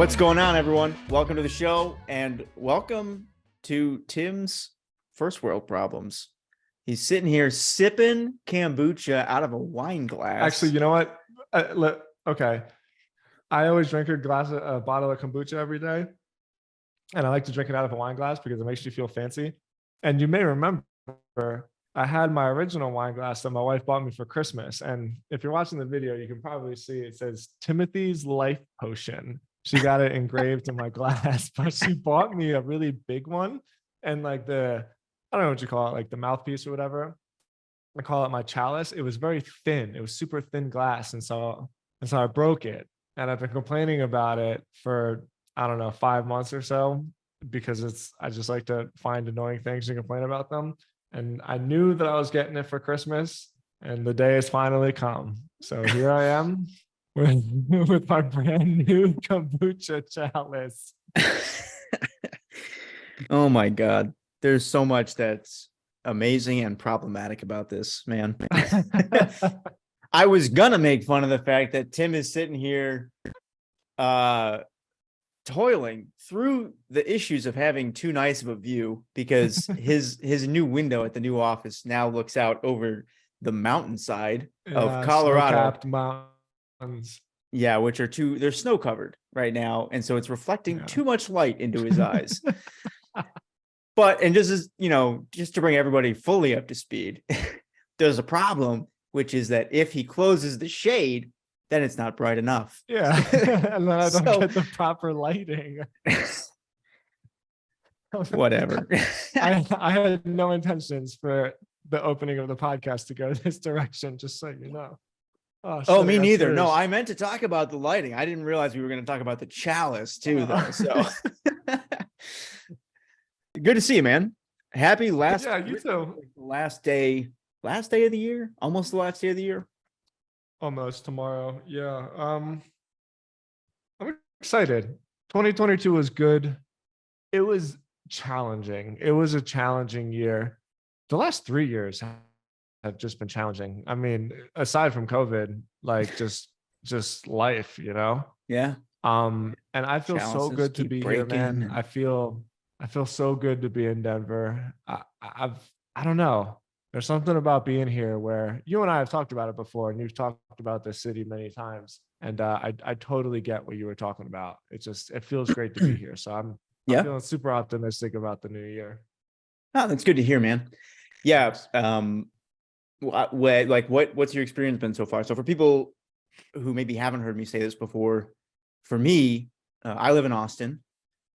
What's going on, everyone? Welcome to the show, and welcome to Tim's First World Problems. He's sitting here sipping kombucha out of a wine glass. Actually, you know what? Okay. I always drink a bottle of kombucha every day. And I like to drink it out of a wine glass because it makes you feel fancy. And you may remember I had my original wine glass that my wife bought me for Christmas. And if you're watching the video, you can probably see it says Timothy's Life Potion. She got it engraved in my glass, but she bought me a really big one. And like I don't know what you call it, like the mouthpiece or whatever. I call it my chalice. It was very thin. It was super thin glass. And so I broke it. And I've been complaining about it for, I don't know, 5 months or so, because I just like to find annoying things and complain about them. And I knew that I was getting it for Christmas, and the day has finally come. So here I am with my brand new kombucha chalice. Oh my God. There's so much that's amazing and problematic about this, man. I was gonna make fun of the fact that Tim is sitting here toiling through the issues of having too nice of a view, because his new window at the new office now looks out over the mountainside of Colorado. Snow-capped mountains. Yeah, which are they're snow covered right now, and so it's reflecting too much light into his eyes. But, and just to bring everybody fully up to speed, there's a problem, which is that if he closes the shade, then it's not bright enough. Yeah, and then I don't get the proper lighting. Whatever. I had no intentions for the opening of the podcast to go this direction, just so you know. Oh, me neither. Serious. No, I meant to talk about the lighting. I didn't realize we were going to talk about the chalice too, though. So good to see you, man. Happy last. Yeah, you too. Last day of the year. Almost the last day of the year. Almost tomorrow. Yeah. I'm excited. 2022 was good. It was challenging. It was a challenging year. The last 3 years have just been challenging. I mean, aside from COVID, like just life, Yeah. And I feel so good to be here, man. I feel so good to be in Denver. I don't know. There's something about being here where you and I have talked about it before, and you've talked about this city many times. And I totally get what you were talking about. It feels great to be here. So I'm feeling super optimistic about the new year. Oh, that's good to hear, man. Yeah. What's your experience been so far? So for people who maybe haven't heard me say this before, for me, I live in Austin,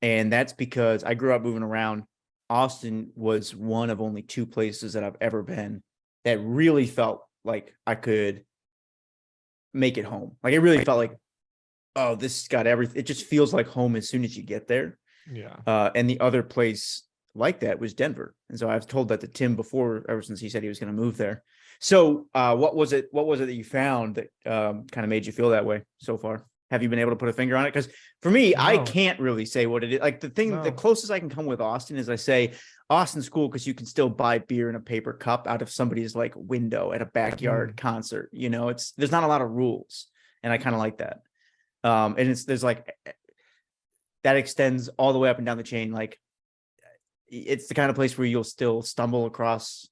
and that's because I grew up moving around. Austin was one of only 2 places that I've ever been that really felt like I could make it home. Like, it really felt like, oh, this has got everything. It just feels like home as soon as you get there. Yeah. And the other place like that was Denver. And so I've told that to Tim before, ever since he said he was going to move there. So what was it that you found that kind of made you feel that way so far? Have you been able to put a finger on it? Because for me, no. I can't really say what it is. Like, the closest I can come with Austin is I say Austin's cool because you can still buy beer in a paper cup out of somebody's like window at a backyard concert. There's not a lot of rules, and I kind of like that. And there's like, that extends all the way up and down the chain. Like, it's the kind of place where you'll still stumble across,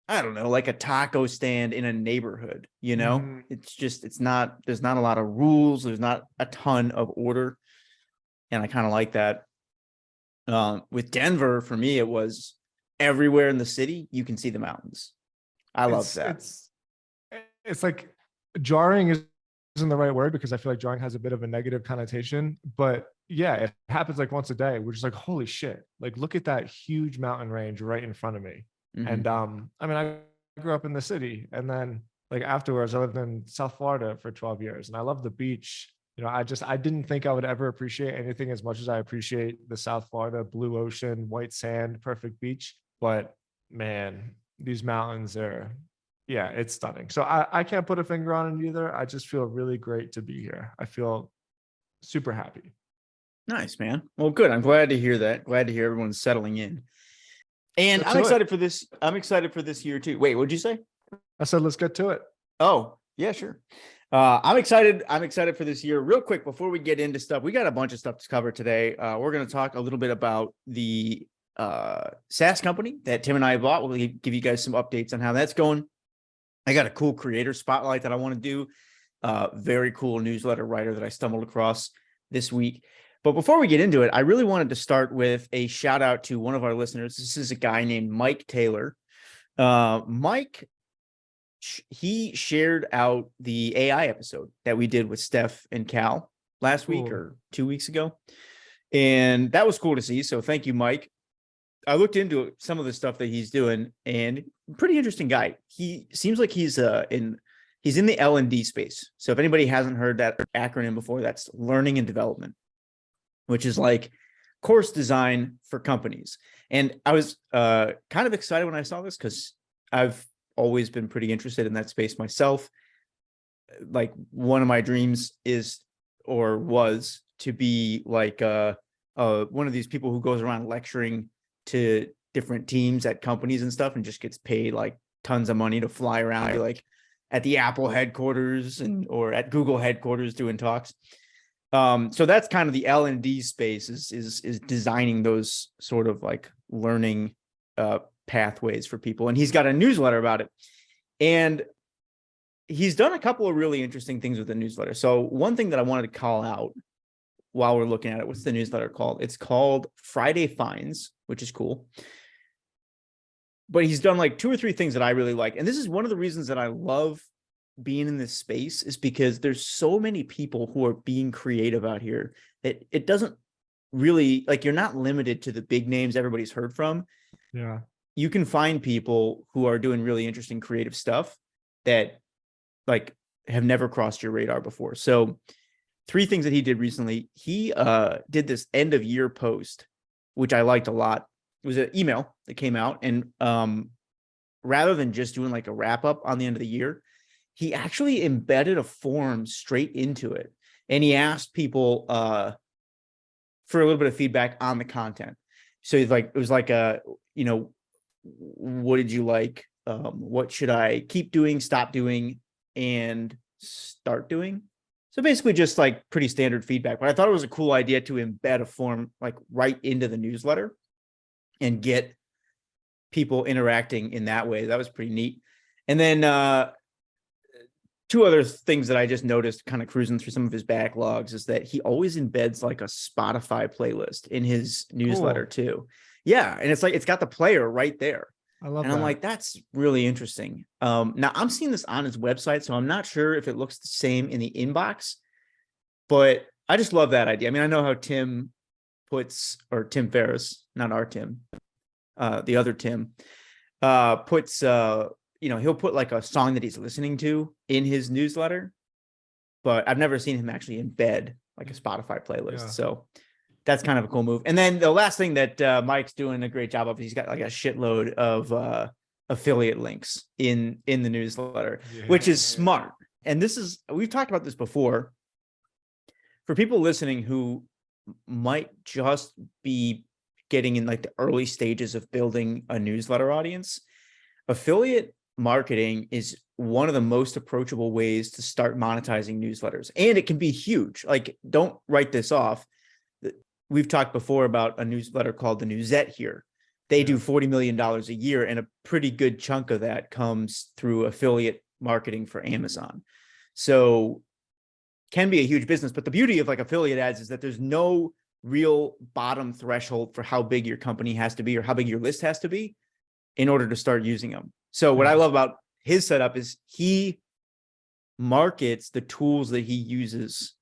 I don't know, like a taco stand in a neighborhood, there's not a lot of rules. There's not a ton of order. And I kind of like that. With Denver, for me, it was everywhere in the city, you can see the mountains. I love that. It's like jarring isn't the right word, because I feel like jarring has a bit of a negative connotation, but yeah, it happens like once a day. We're just like, holy shit, like, look at that huge mountain range right in front of me. Mm-hmm. And I mean, I grew up in the city, and then like afterwards I lived in South Florida for 12 years, and I love the beach. I didn't think I would ever appreciate anything as much as I appreciate the South Florida blue ocean, white sand, perfect beach. But man, these mountains it's stunning. So I can't put a finger on it either. I just feel really great to be here. I feel super happy. Nice, man. Well, good. I'm glad to hear that. Glad to hear everyone's settling in. And I'm excited for this. I'm excited for this year too. Wait, what'd you say? I said, let's get to it. Oh, yeah, sure. I'm excited. I'm excited for this year. Real quick, before we get into stuff, we got a bunch of stuff to cover today. We're going to talk a little bit about the SaaS company that Tim and I bought. We'll give you guys some updates on how that's going. I got a cool creator spotlight that I want to do. Very cool newsletter writer that I stumbled across this week. But before we get into it, I really wanted to start with a shout out to one of our listeners. This is a guy named Mike Taylor. Mike, he shared out the AI episode that we did with Steph and Cal last week or 2 weeks ago. And that was cool to see. So thank you, Mike. I looked into some of the stuff that he's doing, and pretty interesting guy. He seems like he's in the L&D space. So if anybody hasn't heard that acronym before, that's learning and development, which is like course design for companies. And I was kind of excited when I saw this because I've always been pretty interested in that space myself. Like one of my dreams is or was to be like one of these people who goes around lecturing to different teams at companies and stuff and just gets paid like tons of money to fly around like at the Apple headquarters or at Google headquarters doing talks. So that's kind of the L&D space is designing those sort of like learning pathways for people. And he's got a newsletter about it. And he's done a couple of really interesting things with the newsletter. So one thing that I wanted to call out while we're looking at it, what's the newsletter called? It's called Friday Finds, which is cool. But he's done like 2 or 3 things that I really like. And this is one of the reasons that I love being in this space is because there's so many people who are being creative out here that it doesn't really like, you're not limited to the big names everybody's heard from. Yeah. You can find people who are doing really interesting creative stuff that like have never crossed your radar before. So 3 things that he did recently. He did this end of year post, which I liked a lot. It was an email that came out, and rather than just doing like a wrap up on the end of the year, he actually embedded a form straight into it. And he asked people for a little bit of feedback on the content. So it was like what did you like? What should I keep doing, stop doing, and start doing? So basically just like pretty standard feedback. But I thought it was a cool idea to embed a form like right into the newsletter and get people interacting in that way. That was pretty neat. And then 2 other things that I just noticed kind of cruising through some of his backlogs is that he always embeds like a Spotify playlist in his newsletter too. Yeah. And it's like, it's got the player right there. I love that. And I'm like, that's really interesting. Now I'm seeing this on his website, so I'm not sure if it looks the same in the inbox, but I just love that idea. I mean, I know how Tim Ferriss, not our Tim, the other Tim, puts, he'll put like a song that he's listening to in his newsletter, but I've never seen him actually embed like a Spotify playlist. Yeah. So that's kind of a cool move. And then the last thing that Mike's doing a great job of, he's got like a shitload of affiliate links in the newsletter, which is smart. And we've talked about this before. For people listening who might just be getting in like the early stages of building a newsletter audience, affiliate marketing is one of the most approachable ways to start monetizing newsletters. And it can be huge. Like, don't write this off. We've talked before about a newsletter called The Newsette here. They do $40 million a year, and a pretty good chunk of that comes through affiliate marketing for Amazon. So can be a huge business. But the beauty of like affiliate ads is that there's no real bottom threshold for how big your company has to be or how big your list has to be in order to start using them. So what I love about his setup is he markets the tools that he uses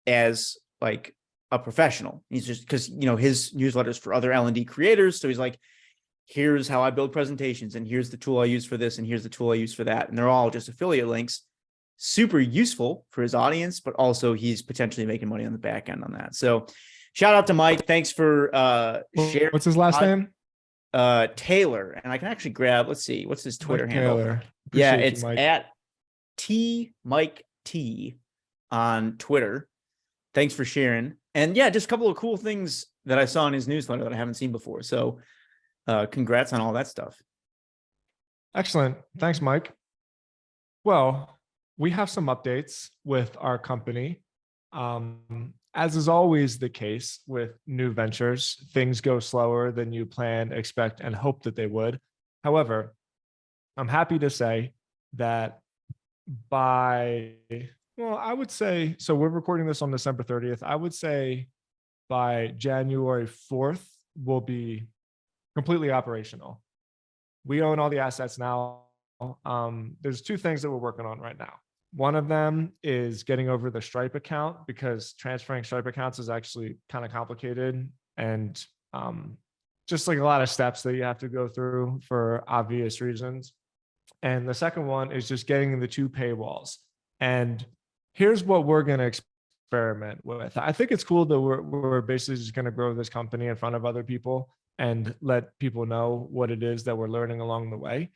as like a professional. He's just, because his newsletters for other L&D creators. So he's like, here's how I build presentations, and here's the tool I use for this, and here's the tool I use for that. And they're all just affiliate links. Super useful for his audience, but also he's potentially making money on the back end on that. So shout out to Mike. Thanks for sharing. What's his last name? Taylor. And I can actually grab, let's see, what's his Twitter handle? Taylor. Yeah, Appreciate it's you, Mike. at Mike T on Twitter. Thanks for sharing. And yeah, just a couple of cool things that I saw in his newsletter that I haven't seen before. So congrats on all that stuff. Excellent. Thanks, Mike. Well, we have some updates with our company. As is always the case with new ventures, things go slower than you plan, expect, and hope that they would. However, I'm happy to say that by, well, I would say, so we're recording this on December 30th. I would say by January 4th, we'll be completely operational. We own all the assets now. There's two things that we're working on right now. One of them is getting over the Stripe account, because transferring Stripe accounts is actually kind of complicated, and just like a lot of steps that you have to go through for obvious reasons. And the second one is just getting the two paywalls. And here's what we're going to experiment with. I think it's cool that we're basically just going to grow this company in front of other people and let people know what it is that we're learning along the way.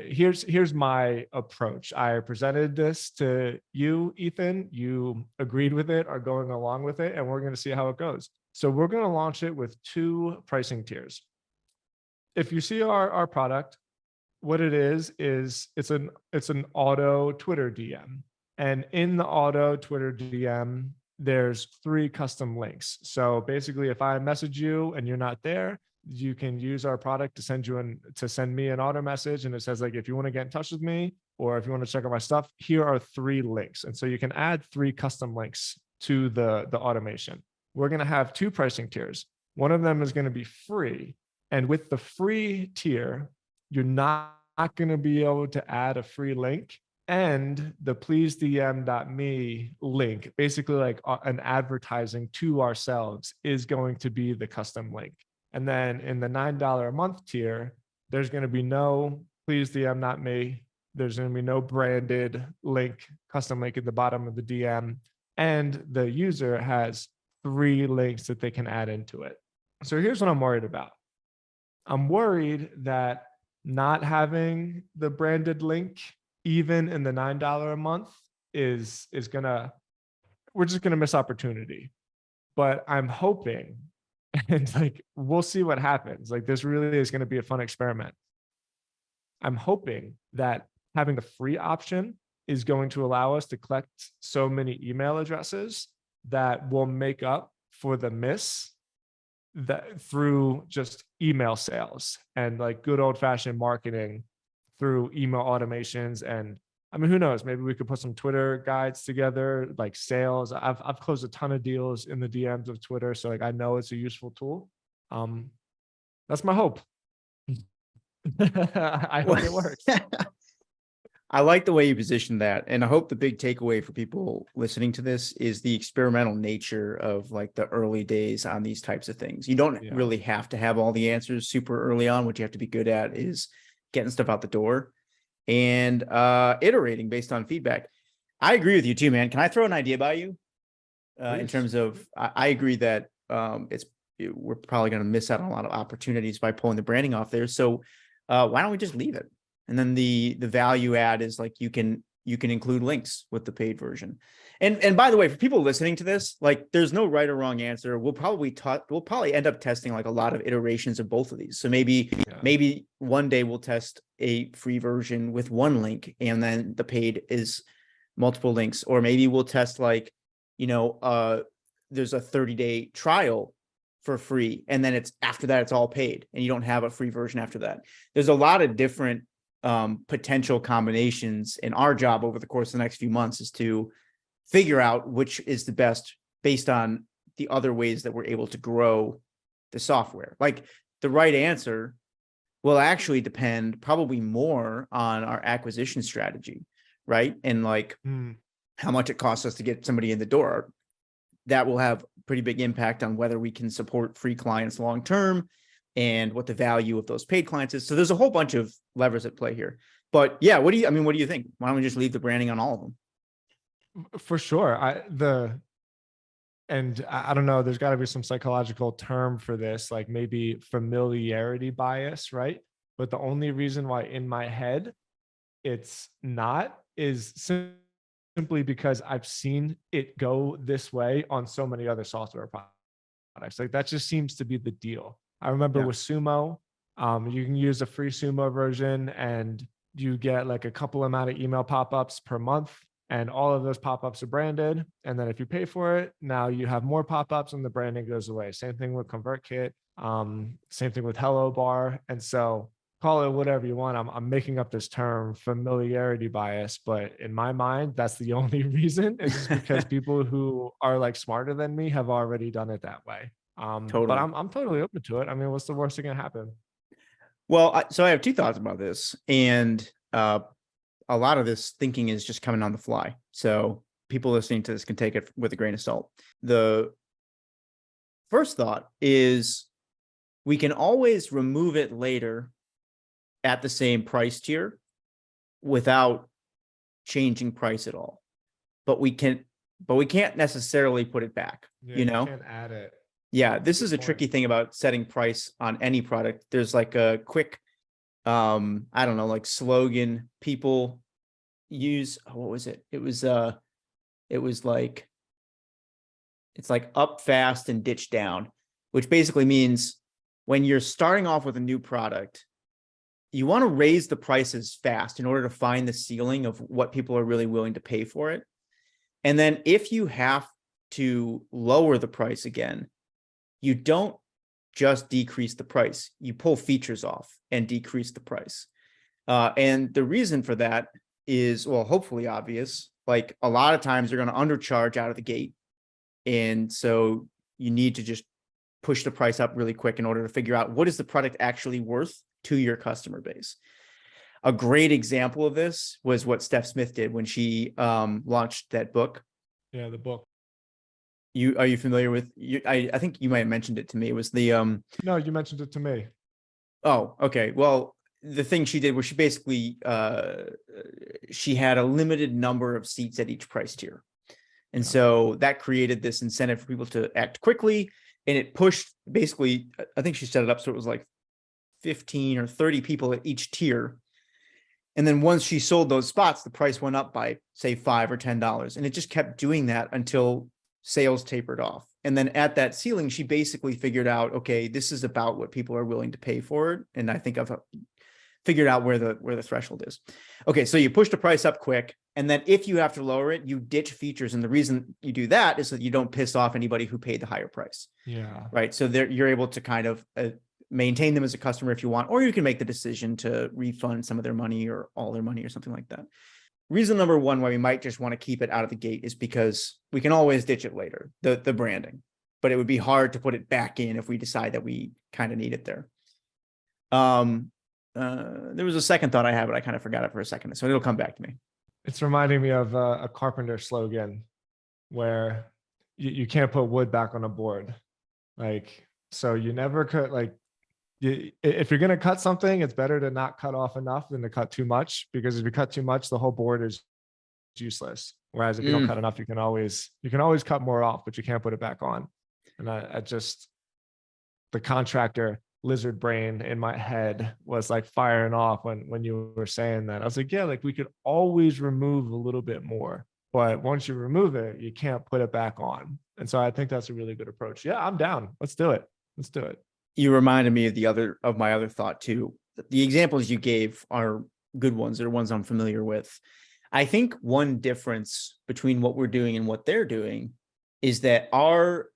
Here's my approach. I presented this to you, Ethan. You agreed with it, are going along with it, and we're going to see how it goes. So we're going to launch it with two pricing tiers. If you see our product, what it is it's an auto Twitter DM. And in the auto Twitter DM, there's 3 custom links. So basically, if I message you and you're not there, you can use our product to send me an auto message. And it says, like, if you want to get in touch with me, or if you want to check out my stuff, here are 3 links. And so you can add 3 custom links to the automation. We're going to have 2 pricing tiers. One of them is going to be free. And with the free tier, you're not going to be able to add a free link. And the pleasedm.me link, basically like an advertising to ourselves, is going to be the custom link. And then in the $9 a month tier, there's going to be no pleasedm.me. There's going to be no branded link, custom link at the bottom of the DM. And the user has 3 links that they can add into it. So here's what I'm worried about. I'm worried that not having the branded link, even in the $9 a month, is gonna, we're just gonna miss opportunity. But I'm hoping, and like, we'll see what happens. Like, this really is gonna be a fun experiment. I'm hoping that having the free option is going to allow us to collect so many email addresses that will make up for the miss that through just email sales and like good old fashioned marketing through email automations. And I mean, who knows, maybe we could put some Twitter guides together, like sales. I've closed a ton of deals in the DMs of Twitter. So like, I know it's a useful tool. That's my hope. I hope it works. I like the way you positioned that. And I hope the big takeaway for people listening to this is the experimental nature of like the early days on these types of things. You don't really have to have all the answers super early on. What you have to be good at is getting stuff out the door and iterating based on feedback. I agree with you too, man. Can I throw an idea by you? In terms of, I agree that we're probably going to miss out on a lot of opportunities by pulling the branding off there. So why don't we just leave it? And then the value add is like you can include links with the paid version. And by the way, for people listening to this, like there's no right or wrong answer. We'll probably end up testing like a lot of iterations of both of these. So maybe one day we'll test a free version with 1 link and then the paid is multiple links. Or maybe we'll test like, there's a 30-day trial for free. And then after that, it's all paid and you don't have a free version after that. There's a lot of different potential combinations, and our job over the course of the next few months is to figure out which is the best based on the other ways that we're able to grow the software. Like the right answer will actually depend probably more on our acquisition strategy, right? And like how much it costs us to get somebody in the door. That will have pretty big impact on whether we can support free clients long term and what the value of those paid clients is. So there's a whole bunch of levers at play here. But yeah, what do you think? Why don't we just leave the branding on all of them? For sure. I don't know, there's got to be some psychological term for this, like maybe familiarity bias, right? But the only reason why in my head it's not is simply because I've seen it go this way on so many other software products. Like that just seems to be the deal. I remember with Sumo, you can use a free Sumo version and you get like a couple amount of email pop-ups per month, and all of those pop-ups are branded. And then if you pay for it, now you have more pop-ups and the branding goes away. Same thing with ConvertKit. Same thing with Hello Bar. And so call it whatever you want. I'm making up this term familiarity bias, but in my mind, that's the only reason. It's just because people who are like smarter than me have already done it that way. But Totally. I'm totally open to it. I mean, what's the worst that can happen? Well, so I have two thoughts about this, and a lot of this thinking is just coming on the fly. So people listening to this can take it with a grain of salt. The first thought is we can always remove it later at the same price tier without changing price at all. But we can't necessarily put it back, Yeah, you you know? can't add it. Yeah, this Good is a point. tricky thing about setting price on any product. There's like a quick, I don't know, like slogan people use. Oh, what was it? It was like, it's like up fast and ditch down, which basically means when you're starting off with a new product, you want to raise the prices fast in order to find the ceiling of what people are really willing to pay for it. And then if you have to lower the price again, you don't just decrease the price, you pull features off and decrease the price. And the reason for that is, well, hopefully obvious. Like a lot of times they're going to undercharge out of the gate. And so you need to just push the price up really quick in order to figure out what is the product actually worth to your customer base. A great example of this was what Steph Smith did when she launched that book. Yeah, the book. Are you familiar with you? I think you might have mentioned it to me. It was the No, you mentioned it to me. oh, okay. Well, the thing she did was she basically she had a limited number of seats at each price tier. And Yeah. so that created this incentive for people to act quickly. And it pushed basically, I think she set it up so it was like 15 or 30 people at each tier. And then once she sold those spots, the price went up by say $5 or $10. And it just kept doing that until sales tapered off. And then at that ceiling, she basically figured out, okay, this is about what people are willing to pay for it. And I think I've figured out where the threshold is. Okay, so you push the price up quick. And then if you have to lower it, you ditch features. And the reason you do that is that you don't piss off anybody who paid the higher price. Yeah. Right. So you're able to kind of maintain them as a customer if you want, or you can make the decision to refund some of their money or all their money or something like that. Reason number one why we might just want to keep it out of the gate is because we can always ditch it later, the branding, but it would be hard to put it back in if we decide that we kind of need it there. There was a second thought I had, but I kind of forgot it for a second, so it'll come back to me. It's reminding me of a carpenter slogan where you can't put wood back on a board. Like, so you never cut, like, if you're going to cut something, it's better to not cut off enough than to cut too much, because if you cut too much, the whole board is useless. Whereas if you don't cut enough, you can always cut more off, but you can't put it back on. And I just, the contractor lizard brain in my head was like firing off when you were saying that. I was like, yeah, like we could always remove a little bit more, but once you remove it, you can't put it back on. And so I think that's a really good approach. Yeah, I'm down. Let's do it. Let's do it. You reminded me of my other thought too. The examples you gave are good ones. They're ones I'm familiar with. I think one difference between what we're doing and what they're doing is that our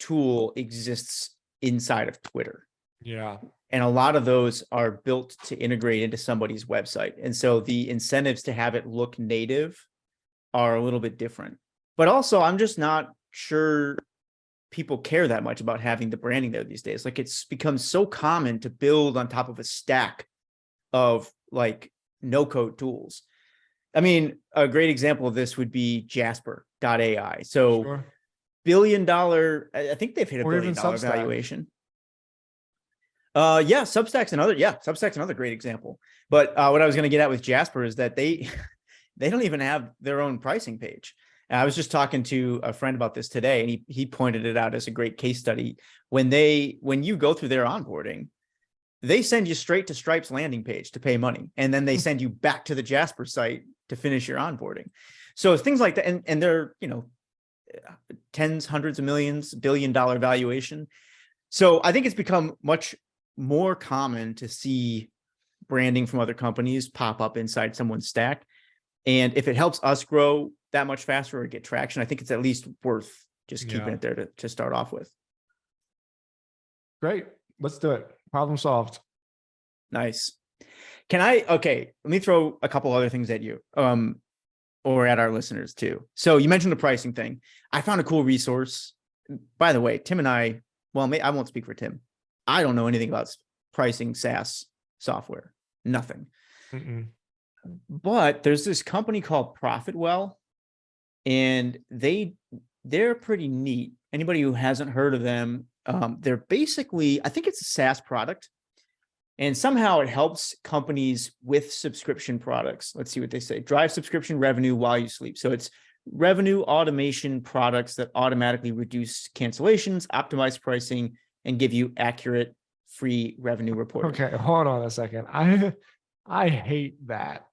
tool exists inside of Twitter. Yeah. And a lot of those are built to integrate into somebody's website. And so the incentives to have it look native are a little bit different. But also, I'm just not sure people care that much about having the branding there these days. Like it's become so common to build on top of a stack of like no-code tools. I mean, a great example of this would be Jasper.ai. So Sure. $1 billion, I think they've hit $1 Or billion even Substack. valuation. Substack's another great example. But what I was going to get at with Jasper is that they don't even have their own pricing page. And I was just talking to a friend about this today, and he pointed it out as a great case study. When you go through their onboarding, they send you straight to Stripe's landing page to pay money, and then they send you back to the Jasper site to finish your onboarding. So things like that, and they're tens, hundreds of millions, $1 billion valuation. So I think it's become much more common to see branding from other companies pop up inside someone's stack. And if it helps us grow that much faster or get traction, I think it's at least worth just keeping it there to start off with. Great. Let's do it. Problem solved. Nice. Okay, let me throw a couple other things at you, or at our listeners too. So you mentioned the pricing thing. I found a cool resource. By the way, Tim and I won't speak for Tim. I don't know anything about pricing SaaS software, nothing. Mm-mm. But there's this company called Profitwell, and they're pretty neat. Anybody who hasn't heard of them, they're basically, I think it's a SaaS product, and somehow it helps companies with subscription products. Let's see what they say. Drive subscription revenue while you sleep. So it's revenue automation products that automatically reduce cancellations, optimize pricing, and give you accurate free revenue reporting. Okay, hold on a second. I hate that.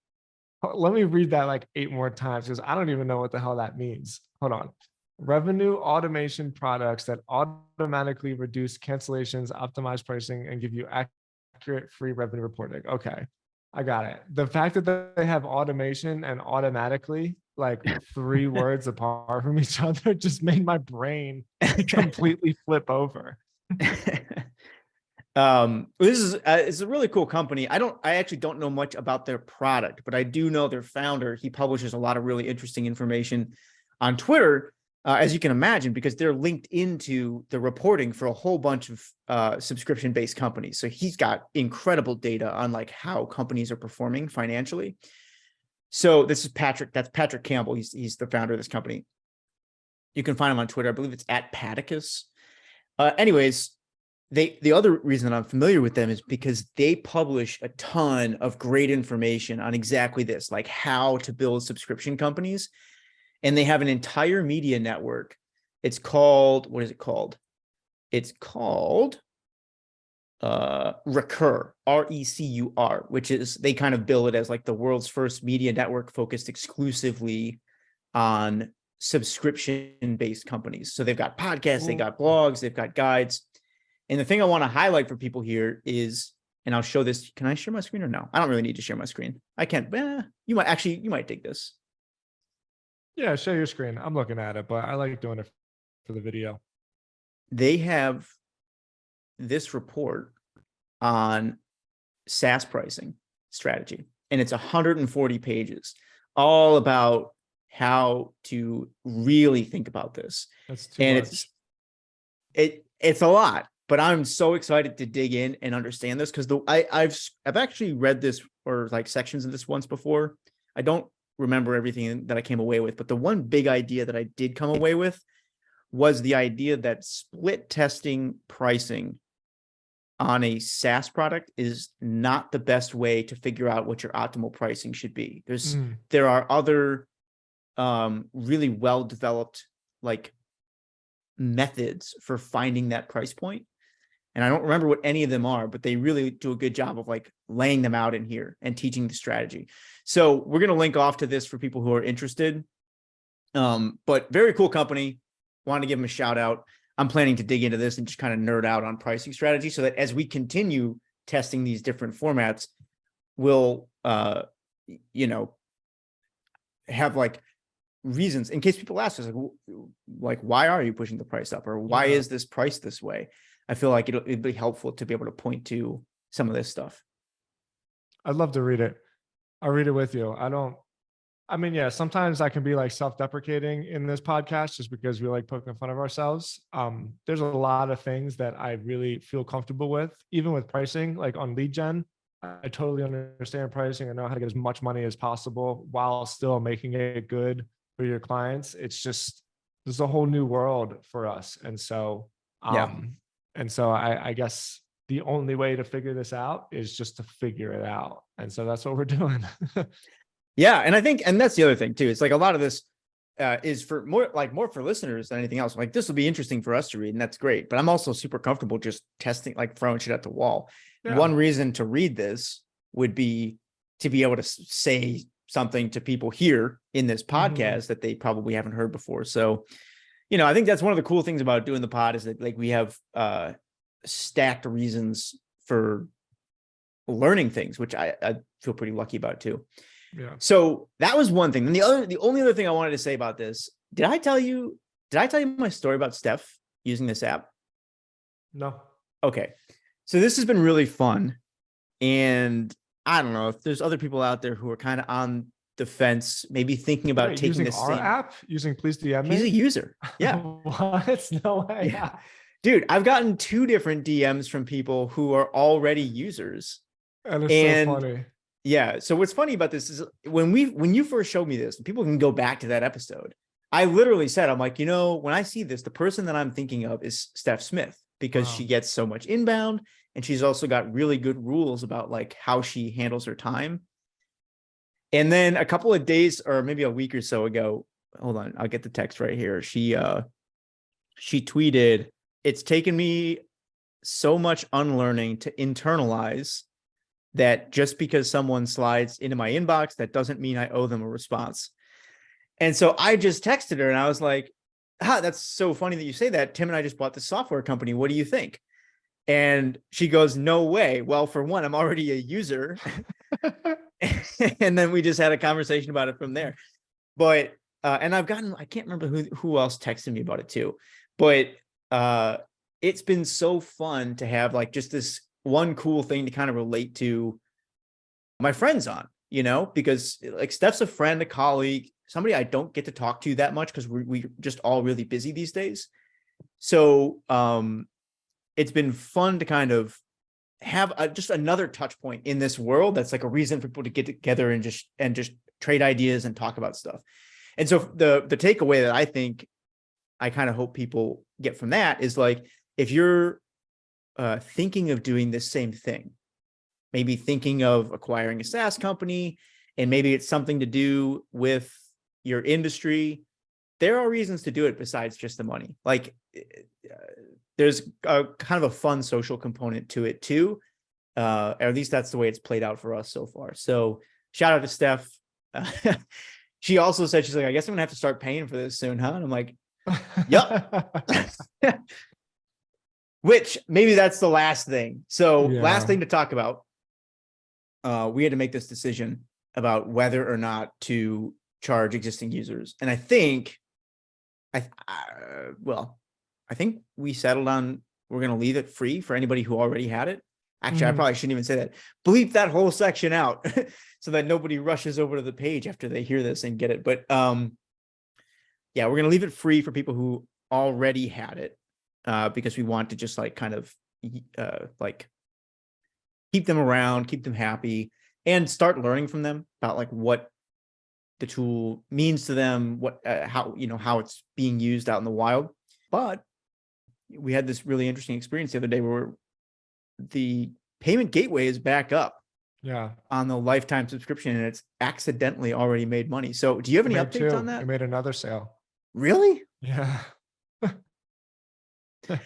Let me read that like 8 more times because I don't even know what the hell that means. Hold on. Revenue automation products that automatically reduce cancellations, optimize pricing, and give you accurate free revenue reporting. Okay, I got it. The fact that they have automation and automatically, like 3 words apart from each other, just made my brain completely flip over. This is it's a really cool company. I actually don't know much about their product, but I do know their founder. He publishes a lot of really interesting information on Twitter, as you can imagine, because they're linked into the reporting for a whole bunch of subscription-based companies. So he's got incredible data on like how companies are performing financially. So this is Patrick. That's Patrick Campbell. He's the founder of this company. You can find him on Twitter. I believe it's @Paticus. Anyways, the other reason that I'm familiar with them is because they publish a ton of great information on exactly this, like how to build subscription companies. And they have an entire media network. It's called, what is it called? It's called Recur, RECUR, which is, they kind of bill it as like the world's first media network focused exclusively on subscription-based companies. So they've got podcasts, they got blogs, they've got guides. And the thing I want to highlight for people here is, and I'll show this. Can I share my screen or no? I don't really need to share my screen. I can't. You might dig this. Yeah, share your screen. I'm looking at it, but I like doing it for the video. They have this report on SaaS pricing strategy, and it's 140 pages, all about how to really think about this. That's too much. It's a lot, but I'm so excited to dig in and understand this because I've actually read this, or like sections of this once before. I don't remember everything that I came away with, but the one big idea that I did come away with was the idea that split testing pricing on a SaaS product is not the best way to figure out what your optimal pricing should be. There are other really well developed like methods for finding that price point. And I don't remember what any of them are, but they really do a good job of like laying them out in here and teaching the strategy. So we're going to link off to this for people who are interested. But very cool company. Want to give them a shout out. I'm planning to dig into this and just kind of nerd out on pricing strategy so that as we continue testing these different formats, we'll, have like reasons in case people ask us like, why are you pushing the price up, or why is this priced this way? I feel like it'd be helpful to be able to point to some of this stuff. I'd love to read it. I'll read it with you. Sometimes I can be like self-deprecating in this podcast just because we like poking fun of ourselves. There's a lot of things that I really feel comfortable with, even with pricing, like on lead gen. I totally understand pricing. I know how to get as much money as possible while still making it good for your clients. It's just, there's a whole new world for us. And so, I guess the only way to figure this out is just to figure it out. And so that's what we're doing. Yeah. And I think, and that's the other thing too. It's like a lot of this is for more for listeners than anything else. Like this will be interesting for us to read, and that's great. But I'm also super comfortable just testing, like throwing shit at the wall. Yeah. One reason to read this would be to be able to say something to people here in this podcast that they probably haven't heard before. So, I think that's one of the cool things about doing the pod is that like we have stacked reasons for learning things, which I feel pretty lucky about too. Yeah. So that was one thing. And the only other thing I wanted to say about this, did I tell you my story about Steph using this app? No. Okay. So this has been really fun. And I don't know if there's other people out there who are kind of on the fence, maybe thinking about Wait, taking using this our same. app? Using Please DM He's a Me? user. Yeah. What? No way. Yeah. Dude, I've gotten 2 different DMs from people who are already users. And it's so And funny. yeah, so what's funny about this is when you first showed me this, people can go back to that episode. I literally said, I'm like, when I see this, the person that I'm thinking of is Steph Smith, because Wow. she gets so much inbound and she's also got really good rules about like how she handles her time. And then a couple of days or maybe a week or so ago, hold on, I'll get the text right here. She tweeted, "It's taken me so much unlearning to internalize that just because someone slides into my inbox, that doesn't mean I owe them a response." And so I just texted her and I was like, that's so funny that you say that. Tim and I just bought this software company. What do you think? And she goes, "No way." Well, for one, I'm already a user. And then we just had a conversation about it from there. But, and I can't remember who else texted me about it too, but it's been so fun to have like just this one cool thing to kind of relate to my friends on, because like Steph's a friend, a colleague, somebody I don't get to talk to that much because we're just all really busy these days. So it's been fun to kind of have just another touch point in this world that's like a reason for people to get together and just trade ideas and talk about stuff. And so the takeaway that I think I kind of hope people get from that is like, if you're thinking of doing this same thing, maybe thinking of acquiring a SaaS company, and maybe it's something to do with your industry, there are reasons to do it besides just the money. Like there's a kind of a fun social component to it too. Or at least that's the way it's played out for us so far. So shout out to Steph. She also said, she's like, "I guess I'm gonna have to start paying for this soon, huh?" And I'm like, yep. Which maybe that's the last thing. So last thing to talk about. We had to make this decision about whether or not to charge existing users. And I think, I think we settled on, we're going to leave it free for anybody who already had it. Actually, I probably shouldn't even say that. Bleep that whole section out so that nobody rushes over to the page after they hear this and get it. But yeah, we're going to leave it free for people who already had it because we want to just like kind of like keep them around, keep them happy, and start learning from them about like what the tool means to them, what how it's being used out in the wild. But we had this really interesting experience the other day where the payment gateway is back up on the lifetime subscription, and it's accidentally already made money. So do you have any updates on that? It made another sale. Really? Yeah. You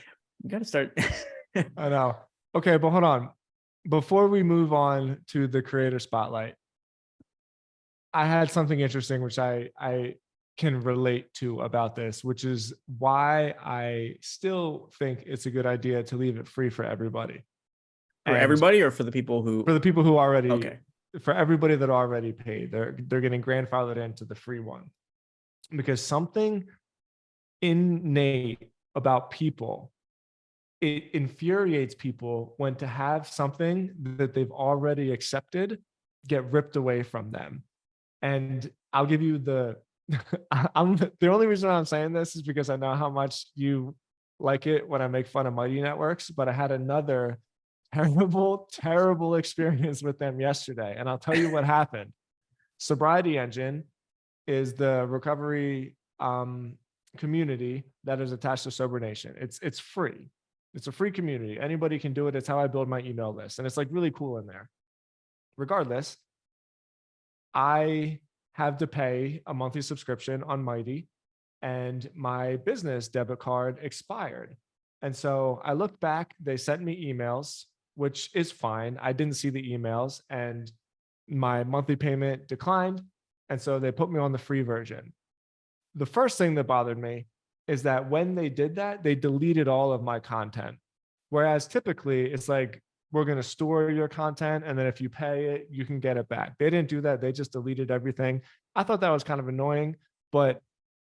got to start. I know. Okay, but hold on. Before we move on to the creator spotlight, I had something interesting which I can relate to about this, which is why I still think it's a good idea to leave it free for everybody. For everybody, or for the people who already, okay, for everybody that already paid, they're getting grandfathered into the free one, because something innate about people, it infuriates people when to have something that they've already accepted get ripped away from them. And I'll give you the only reason I'm saying this is because I know how much you like it when I make fun of Mighty Networks, but I had another terrible experience with them yesterday. And I'll tell you what happened. Sobriety Engine is the recovery community that is attached to Sober Nation. It's free. It's a free community. Anybody can do it. It's how I build my email list. And it's like really cool in there. Regardless, I have to pay a monthly subscription on Mighty, and my business debit card expired. And so I looked back, they sent me emails, which is fine. I didn't see the emails and my monthly payment declined. And so they put me on the free version. The first thing that bothered me is that when they did that, they deleted all of my content. Whereas typically it's like we're going to store your content, and then if you pay it, you can get it back. They didn't do that. They just deleted everything. I thought that was kind of annoying, but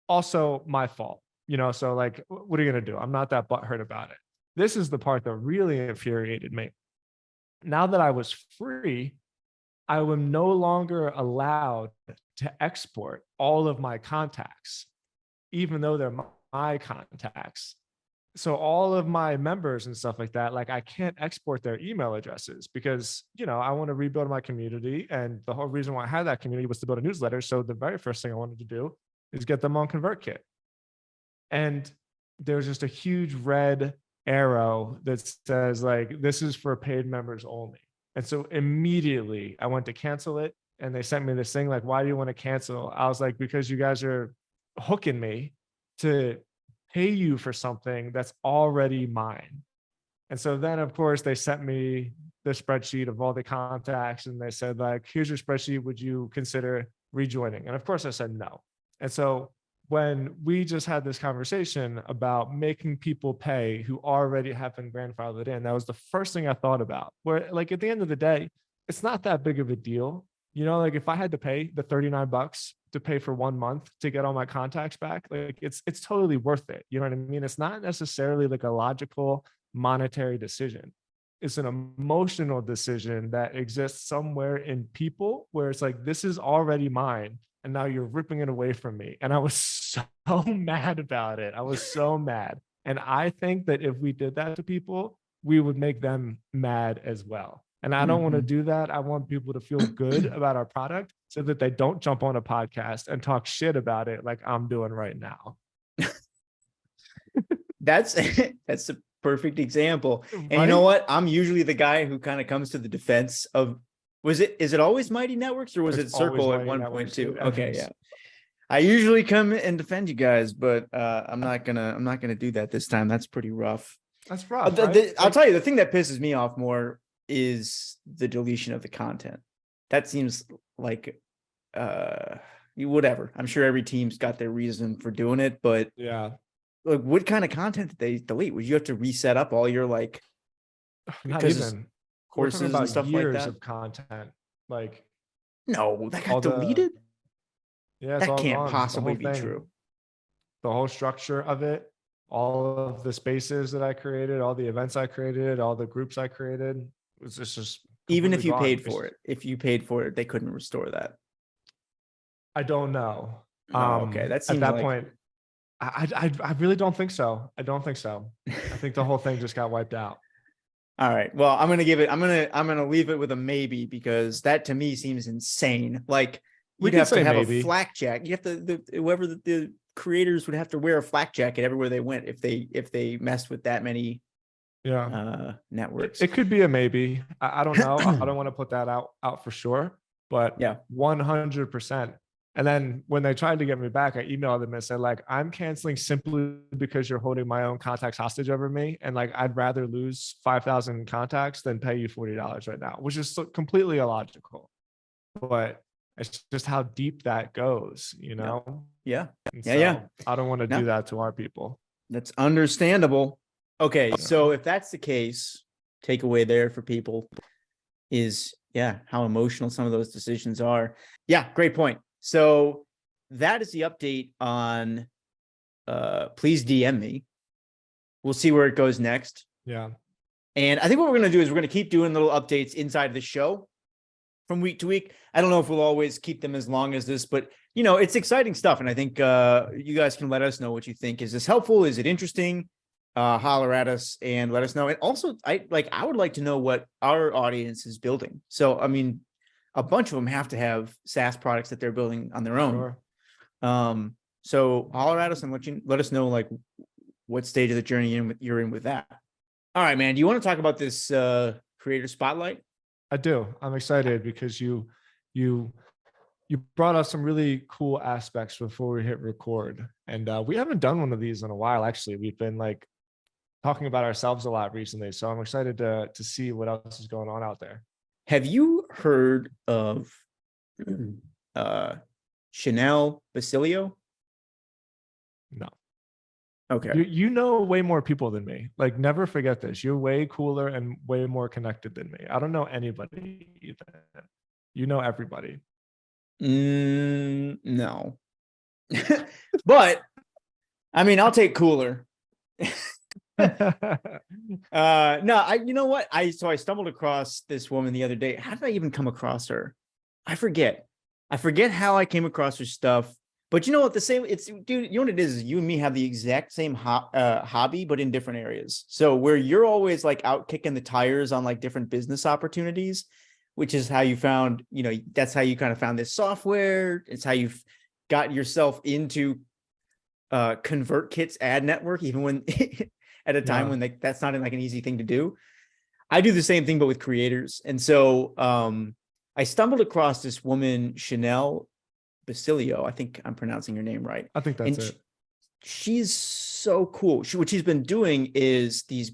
also my fault, so like, what are you going to do? I'm not that butthurt about it. This is the part that really infuriated me. Now that I was free, I am no longer allowed to export all of my contacts, even though they're my contacts. So all of my members and stuff like that, like I can't export their email addresses because, I want to rebuild my community. And the whole reason why I had that community was to build a newsletter. So the very first thing I wanted to do is get them on ConvertKit. And there's just a huge red arrow that says like, this is for paid members only. And so immediately I went to cancel it, and they sent me this thing like, why do you want to cancel? I was like, because you guys are hooking me to pay you for something that's already mine. And so then, of course, they sent me the spreadsheet of all the contacts, and they said like, here's your spreadsheet. Would you consider rejoining? And of course I said no. And so when we just had this conversation about making people pay who already have been grandfathered in, that was the first thing I thought about, where like at the end of the day, it's not that big of a deal. Like if I had to pay the $39 to pay for 1 month to get all my contacts back, like it's totally worth it. You know what I mean? It's not necessarily like a logical monetary decision. It's an emotional decision that exists somewhere in people where it's like, this is already mine, and now you're ripping it away from me. And I was so mad about it. I was so mad. And I think that if we did that to people, we would make them mad as well. And I don't want to do that. I want people to feel good about our product so that they don't jump on a podcast and talk shit about it like I'm doing right now. That's a perfect example. And Right? you know what? I'm usually the guy who kind of comes to the defense of, is it always Mighty Networks, or was It's it Circle at always Mighty 1.2? Networks. Okay, yeah. I usually come and defend you guys, but I'm not gonna do that this time. That's pretty rough. That's rough, right? I'll tell you, the thing that pisses me off more is the deletion of the content. That seems like whatever. I'm sure every team's got their reason for doing it, but yeah, like, what kind of content did they delete? Would you have to reset up all your like not because even courses about and stuff years like that? of content, like No, that all got deleted. it's That all can't gone. possibly The be whole thing, true. the whole structure of it, all of the spaces that I created, all the events I created, all the groups I created, was just Even if completely you gone. paid for it, they couldn't restore that. I don't know. Oh, okay. That At seems that like point, I really don't think so. I don't think so. I think the whole thing just got wiped out. all right. Well, I'm gonna leave it with a maybe, because that to me seems insane. Like We you'd can have to say have maybe. a flak jacket. You have to whoever the creators would have to wear a flak jacket everywhere they went if they messed with that many Yeah. networks. It could be a maybe. I don't know. I don't want to put that out for sure, but Yeah. 100%. And then when they tried to get me back, I emailed them and said, like, I'm canceling simply because you're holding my own contacts hostage over me. And like, I'd rather lose 5,000 contacts than pay you $40 right now, which is completely illogical. But it's just how deep that goes, Yeah. And Yeah. I don't want to No. do that to our people. That's understandable. Okay, so if that's the case, takeaway there for people is, how emotional some of those decisions are. Yeah, great point. So that is the update on please DM me. We'll see where it goes next. Yeah. And I think what we're going to do is we're going to keep doing little updates inside the show from week to week. I don't know if we'll always keep them as long as this, but it's exciting stuff. And I think you guys can let us know what you think. Is this helpful? Is it interesting? Holler at us and let us know. And also, I would like to know what our audience is building. So, I mean, a bunch of them have to have SaaS products that they're building on their own. Sure. So holler at us and let us know like what stage of the journey you're in with that. All right, man. Do you want to talk about this creator spotlight? I do. I'm excited because you brought us some really cool aspects before we hit record. And we haven't done one of these in a while, actually. We've been like talking about ourselves a lot recently. So I'm excited to see what else is going on out there. Have you heard of Chenell Basilio? No. Okay. You know way more people than me. Like, never forget this. You're way cooler and way more connected than me. I don't know anybody either. You know everybody. No. But I mean, I'll take cooler. No, you know what? I stumbled across this woman the other day. How did I even come across her? I forget. I forget how I came across her stuff. But you know what? Dude, you know what it is? You and me have the exact same hobby, but in different areas. So where you're always like out kicking the tires on like different business opportunities, which is how you found, that's how you kind of found this software. It's how you've got yourself into ConvertKit's ad network, even when at a time when that's not like an easy thing to do. I do the same thing, but with creators. And so I stumbled across this woman, Chenell Basilio. I think I'm pronouncing her name right. I think that's it. She's so cool. What she's been doing is these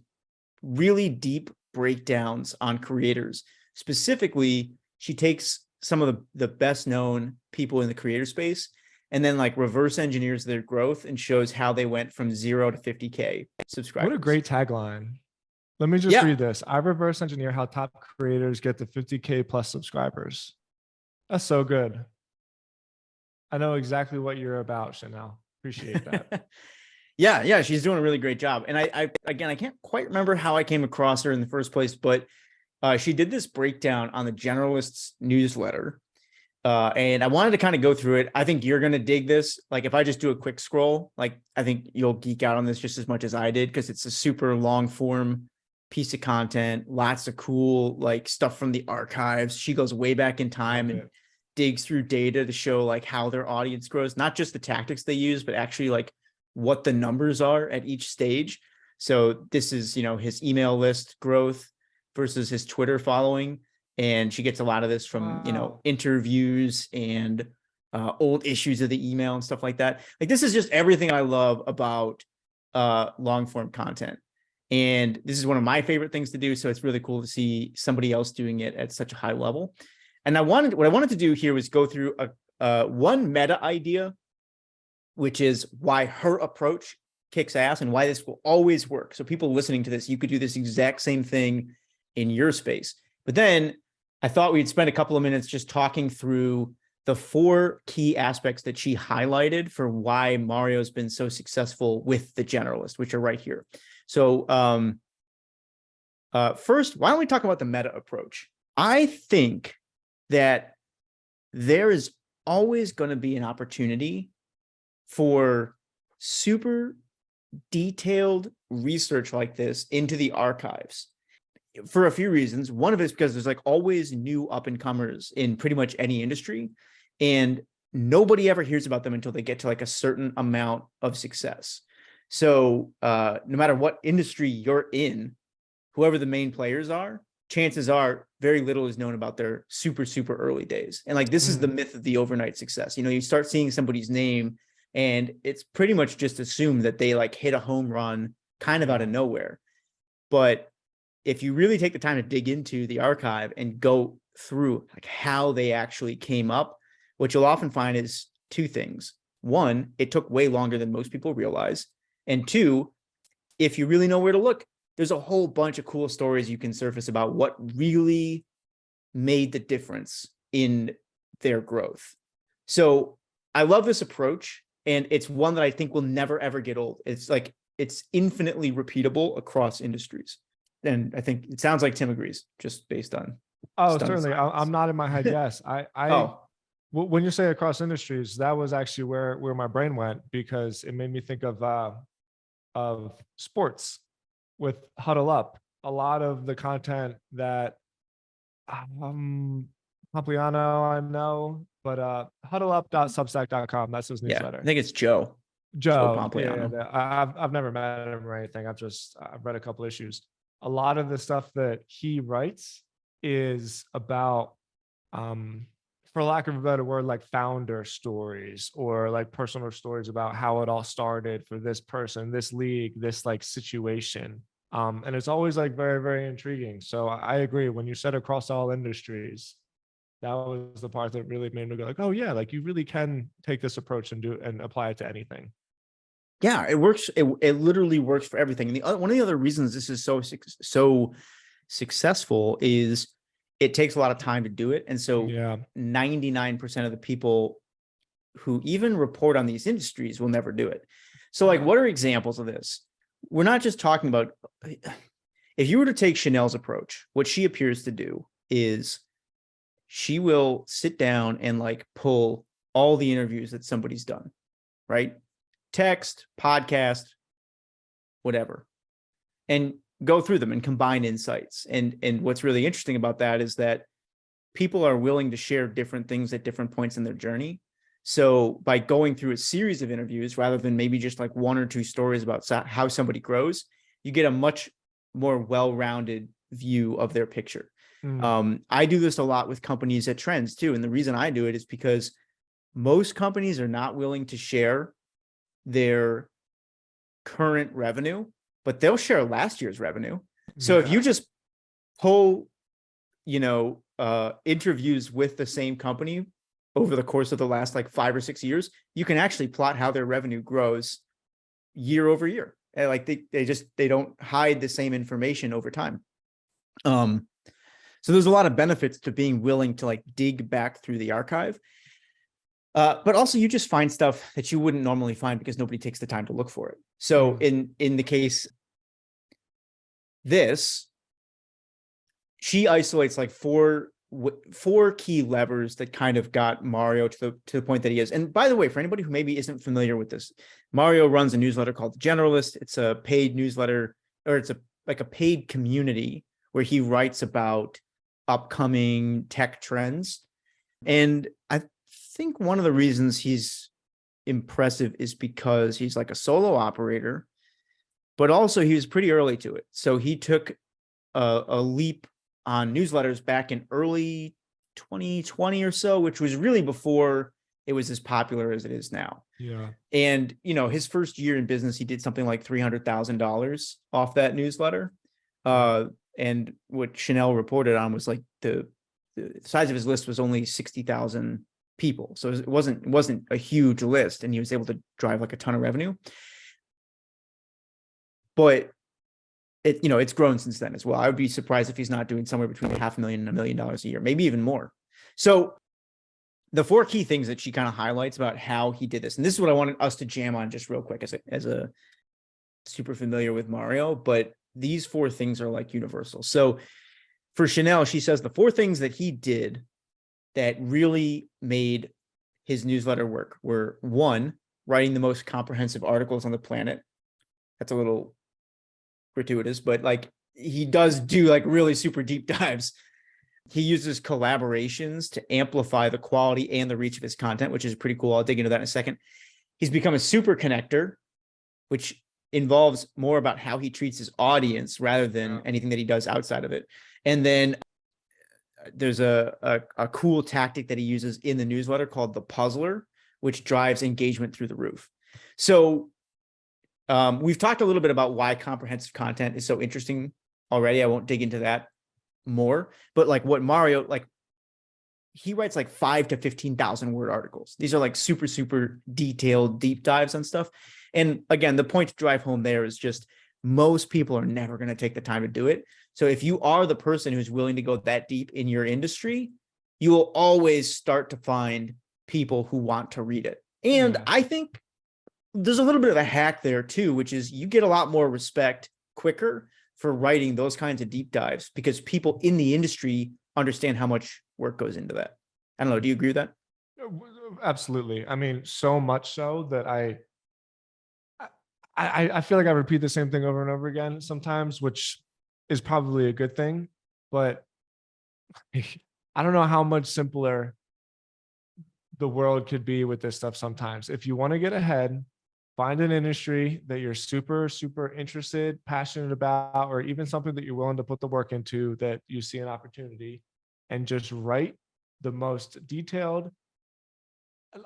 really deep breakdowns on creators. Specifically, she takes some of the best known people in the creator space and then like reverse engineers their growth and shows how they went from 0 to 50K subscribers. What a great tagline. Let me just read this. I reverse engineer how top creators get to 50K plus subscribers. That's so good. I know exactly what you're about, Chenell. Appreciate that. Yeah, she's doing a really great job. And I can't quite remember how I came across her in the first place, but she did this breakdown on the Generalists newsletter. And I wanted to kind of go through it. I think you're going to dig this. Like if I just do a quick scroll, like I think you'll geek out on this just as much as I did, because it's a super long form piece of content, lots of cool like stuff from the archives. She goes way back in time and digs through data to show like how their audience grows, not just the tactics they use, but actually like what the numbers are at each stage. So this is, his email list growth versus his Twitter following. And she gets a lot of this from, interviews and old issues of the email and stuff like that. Like this is just everything I love about long form content. And this is one of my favorite things to do. So it's really cool to see somebody else doing it at such a high level. And what I wanted to do here was go through one meta idea, which is why her approach kicks ass and why this will always work. So people listening to this, you could do this exact same thing in your space. But then I thought we'd spend a couple of minutes just talking through the 4 key aspects that she highlighted for why Mario's been so successful with the generalist, which are right here. So first, why don't we talk about the meta approach? I think that there is always going to be an opportunity for super detailed research like this into the archives for a few reasons. One of it is because there's like always new up and comers in pretty much any industry, and nobody ever hears about them until they get to like a certain amount of success. So no matter what industry you're in, whoever the main players are, chances are very little is known about their super, super early days. And like, this is the myth of the overnight success. You start seeing somebody's name and it's pretty much just assumed that they like hit a home run kind of out of nowhere. But if you really take the time to dig into the archive and go through like how they actually came up, what you'll often find is 2 things. 1, it took way longer than most people realize. And 2, if you really know where to look, there's a whole bunch of cool stories you can surface about what really made the difference in their growth. So I love this approach, and it's one that I think will never, ever get old. It's like, it's infinitely repeatable across industries. And I think it sounds like Tim agrees, just based on. Certainly. I'm nodding my head. Yes. When you say across industries, that was actually where my brain went, because it made me think of sports with Huddle Up. A lot of the content that Pompliano, I know, but huddleup.substack.com, that's his newsletter. I think it's Joe Pompliano. I've never met him or anything. I've read a couple issues. A lot of the stuff that he writes is about, for lack of a better word, like founder stories or like personal stories about how it all started for this person, this league, this like situation. And it's always like very, very intriguing. So I agree. When you said across all industries, that was the part that really made me go like, oh yeah, like you really can take this approach and apply it to anything. Yeah, it works. It literally works for everything. And one of the other reasons this is so successful is it takes a lot of time to do it. And so Yeah. 99% of the people who even report on these industries will never do it. So like, what are examples of this? We're not just talking about, if you were to take Chenell's approach, what she appears to do is she will sit down and like pull all the interviews that somebody's done, right? Text, podcast, whatever, and go through them and combine insights. And what's really interesting about that is that people are willing to share different things at different points in their journey. So by going through a series of interviews, rather than maybe just like one or two stories about how somebody grows, you get a much more well-rounded view of their picture. I do this a lot with companies at Trends too. And the reason I do it is because most companies are not willing to share their current revenue, but they'll share last year's revenue. So if you just pull, interviews with the same company over the course of the last like 5 or 6 years, you can actually plot how their revenue grows year over year. And like they don't hide the same information over time. So there's a lot of benefits to being willing to like dig back through the archive. But also you just find stuff that you wouldn't normally find because nobody takes the time to look for it. So in the case this, she isolates like four key levers that kind of got Mario to the point that he is. And by the way, for anybody who maybe isn't familiar with this, Mario runs a newsletter called The Generalist. It's a paid newsletter, or it's like a paid community where he writes about upcoming tech trends. And I think one of the reasons he's impressive is because he's like a solo operator, but also he was pretty early to it. So he took a leap on newsletters back in early 2020 or so, which was really before it was as popular as it is now. Yeah. And, his first year in business, he did something like $300,000 off that newsletter. And what Chenell reported on was like the size of his list was only 60,000 people. So it wasn't a huge list, and he was able to drive like a ton of revenue. But it's grown since then as well. I would be surprised if he's not doing somewhere between $500,000 and $1 million a year, maybe even more. So the four key things that she kind of highlights about how he did this, and this is what I wanted us to jam on just real quick as a super familiar with Mario, but these four things are like universal. So for Chenell, she says the four things that he did that really made his newsletter work were: one, writing the most comprehensive articles on the planet. That's a little gratuitous, but like he does do like really super deep dives. He uses collaborations to amplify the quality and the reach of his content, which is pretty cool. I'll dig into that in a second. He's become a super connector, which involves more about how he treats his audience rather than anything that he does outside of it. And then there's a cool tactic that he uses in the newsletter called the puzzler, which drives engagement through the roof. So we've talked a little bit about why comprehensive content is so interesting already. I won't dig into that more, but like what Mario, like he writes like 5,000 to 15,000 word articles. These are like super, super detailed deep dives on stuff. And again, the point to drive home there is just most people are never going to take the time to do it. So if you are the person who's willing to go that deep in your industry, you will always start to find people who want to read it. And I think there's a little bit of a hack there too, which is you get a lot more respect quicker for writing those kinds of deep dives because people in the industry understand how much work goes into that. I don't know. Do you agree with that? Absolutely. I mean, so much so that I feel like I repeat the same thing over and over again sometimes, which is probably a good thing, but I don't know how much simpler the world could be with this stuff sometimes. If you want to get ahead, find an industry that you're super, super interested, passionate about, or even something that you're willing to put the work into that you see an opportunity, and just write the most detailed.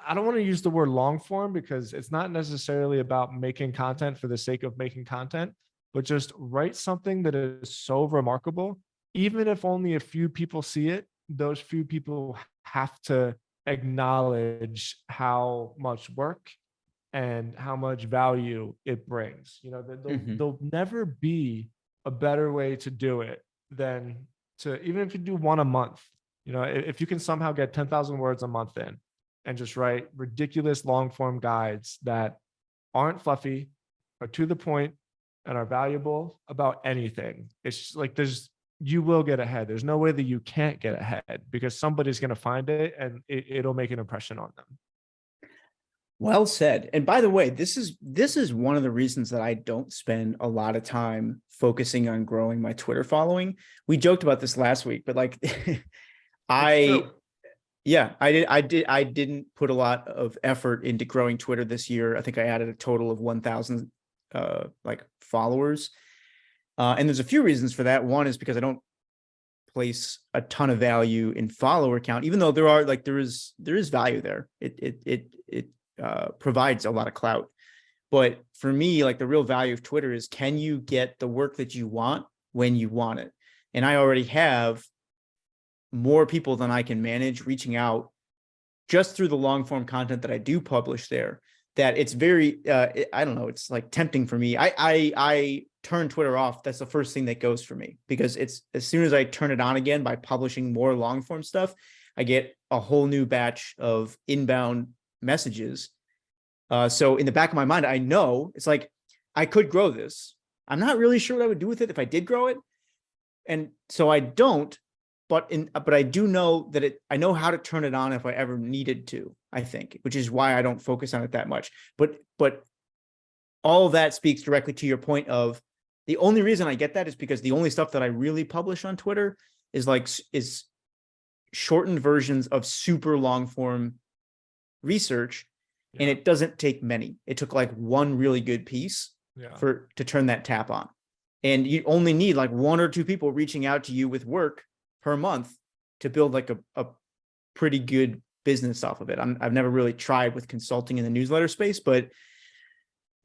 I don't want to use the word long form because it's not necessarily about making content for the sake of making content, but just write something that is so remarkable. Even if only a few people see it, those few people have to acknowledge how much work and how much value it brings. You know, Mhm. there'll never be a better way to do it than to, even if you do one a month, you know, if you can somehow get 10,000 words a month in and just write ridiculous long form guides that aren't fluffy, are to the point, and are valuable about anything. It's just like you will get ahead. There's no way that you can't get ahead because somebody's going to find it and it'll make an impression on them. Well said. And by the way, this is one of the reasons that I don't spend a lot of time focusing on growing my Twitter following. We joked about this last week, but like It's I true. yeah, I didn't put a lot of effort into growing Twitter this year. I think I added a total of 1,000 like followers. And there's a few reasons for that. One is because I don't place a ton of value in follower count, even though there is value there. It provides a lot of clout. But for me, like the real value of Twitter is, can you get the work that you want when you want it? And I already have more people than I can manage reaching out just through the long form content that I do publish there, that it's very, I don't know, it's like tempting for me. I turn Twitter off. That's the first thing that goes for me, because it's, as soon as I turn it on again by publishing more long form stuff, I get a whole new batch of inbound messages. So in the back of my mind, I know it's like, I could grow this. I'm not really sure what I would do with it if I did grow it. And so I don't, but I do know that I know how to turn it on if I ever needed to, I think, which is why I don't focus on it that much. But all of that speaks directly to your point of, the only reason I get that is because the only stuff that I really publish on Twitter is shortened versions of super long form research. Yeah. And it doesn't take many. It took like one really good piece Yeah. to turn that tap on. And you only need like one or two people reaching out to you with work per month to build like a pretty good business off of it. I've never really tried with consulting in the newsletter space, but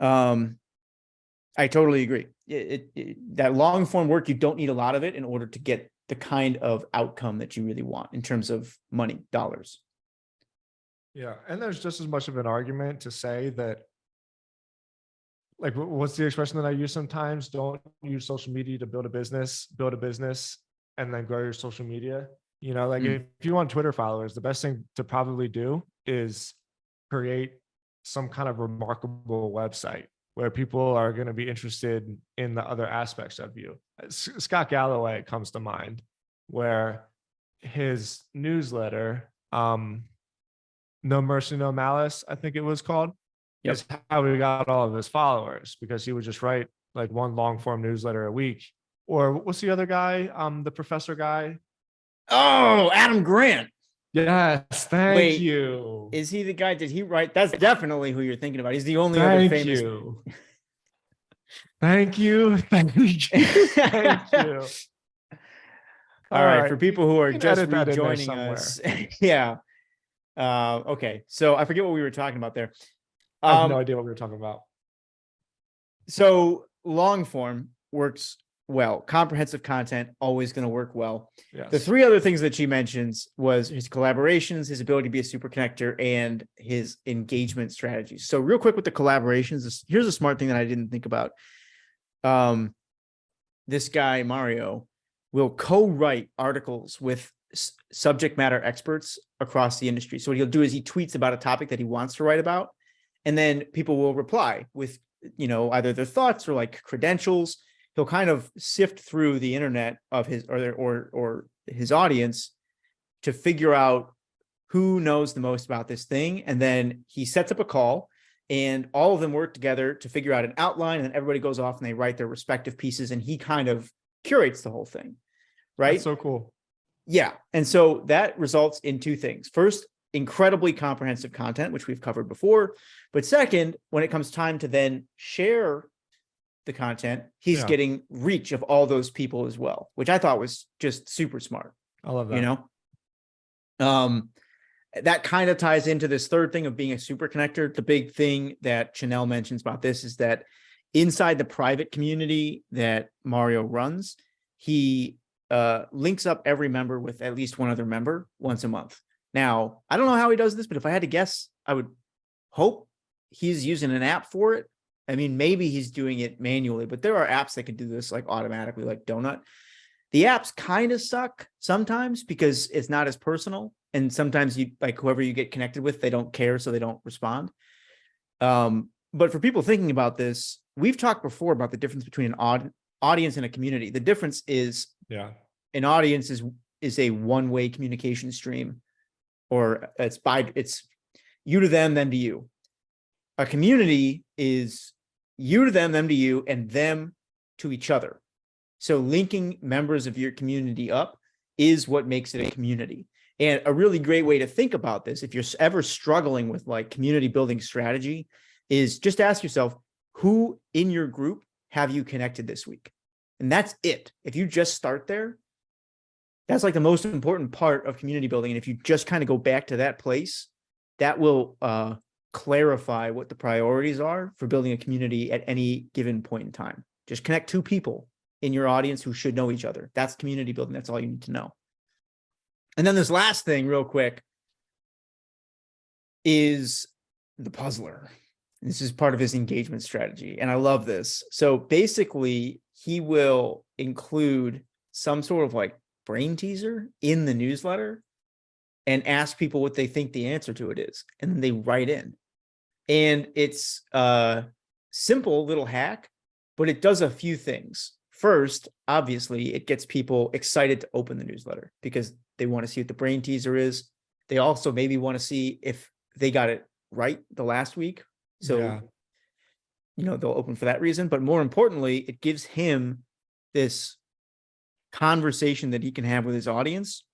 I totally agree. That long form work, you don't need a lot of it in order to get the kind of outcome that you really want in terms of money, dollars. Yeah. And there's just as much of an argument to say that, like, what's the expression that I use sometimes? Don't use social media to build a business, and then grow your social media. You know, like if you want Twitter followers, the best thing to probably do is create some kind of remarkable website where people are going to be interested in the other aspects of you. Scott Galloway comes to mind, where his newsletter, No Mercy, No Malice, I think it was called, Yep. is how he got all of his followers, because he would just write like one long form newsletter a week. Or what's the other guy? The professor guy. Oh, Adam Grant. Yes, thank Wait, you. is he the guy? Did he write? That's definitely who you're thinking about. He's the only other Thank famous. you. Thank you. Thank you. Thank you. All right. For people who are just edit that in there rejoining somewhere. us. Yeah. Okay. So I forget what we were talking about there. I have no idea what we were talking about. So long form works well. Comprehensive content always going to work well. Yes. The three other things that she mentions was his collaborations, his ability to be a super connector, and his engagement strategies. So real quick with the collaborations, here's a smart thing that I didn't think about. This guy, Mario, will co-write articles with subject matter experts across the industry. So what he'll do is he tweets about a topic that he wants to write about, and then people will reply with, you know, either their thoughts or like credentials. He'll kind of sift through the internet of his or his audience to figure out who knows the most about this thing. And then he sets up a call and all of them work together to figure out an outline, and then everybody goes off and they write their respective pieces, and he kind of curates the whole thing. Right. That's so cool. Yeah. And so that results in two things. First, incredibly comprehensive content, which we've covered before. But second, when it comes time to then share the content, he's getting reach of all those people as well, which I thought was just super smart. I love that. You know, that kind of ties into this third thing of being a super connector. The big thing that Chenell mentions about this is that inside the private community that Mario runs, he links up every member with at least one other member once a month. Now, I don't know how he does this, but if I had to guess, I would hope he's using an app for it. I mean, maybe he's doing it manually, but there are apps that can do this like automatically, like Donut. The apps kind of suck sometimes because it's not as personal. And sometimes you like whoever you get connected with, they don't care, so they don't respond. But for people thinking about this, we've talked before about the difference between an audience and a community. The difference is an audience is a one-way communication stream, or it's you to them to you. A community is you to them to you, and them to each other. So linking members of your community up is what makes it a community. And a really great way to think about this, if you're ever struggling with like community building strategy, is just ask yourself, who in your group have you connected this week? And that's it. If you just start there, that's like the most important part of community building. And if you just kind of go back to that place, that will clarify what the priorities are for building a community at any given point in time. Just connect two people in your audience who should know each other. That's community building. That's all you need to know. And then this last thing real quick is the puzzler. This is part of his engagement strategy. And I love this. So basically he will include some sort of like brain teaser in the newsletter and ask people what they think the answer to it is. And then they write in. And it's a simple little hack, but it does a few things. First, obviously, it gets people excited to open the newsletter because they want to see what the brain teaser is. They also maybe want to see if they got it right the last week. So, they'll open for that reason. But more importantly, it gives him this conversation that he can have with his audience,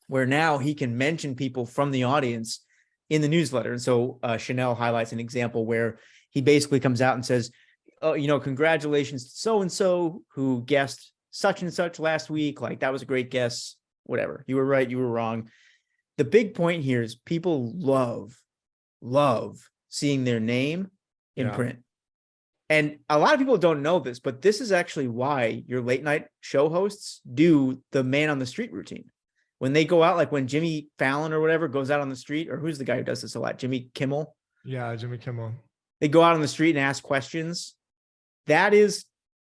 where now he can mention people from the audience in the newsletter. And so Chenell highlights an example where he basically comes out and says, oh, congratulations to so-and-so who guessed such and such last week. Like, that was a great guess, whatever. You were right, you were wrong. The big point here is people love seeing their name in print. And a lot of people don't know this, but this is actually why your late night show hosts do the man on the street routine. When they go out, like when Jimmy Fallon or whatever goes out on the street, or who's the guy who does this a lot? Jimmy Kimmel. Yeah, Jimmy Kimmel. They go out on the street and ask questions. That is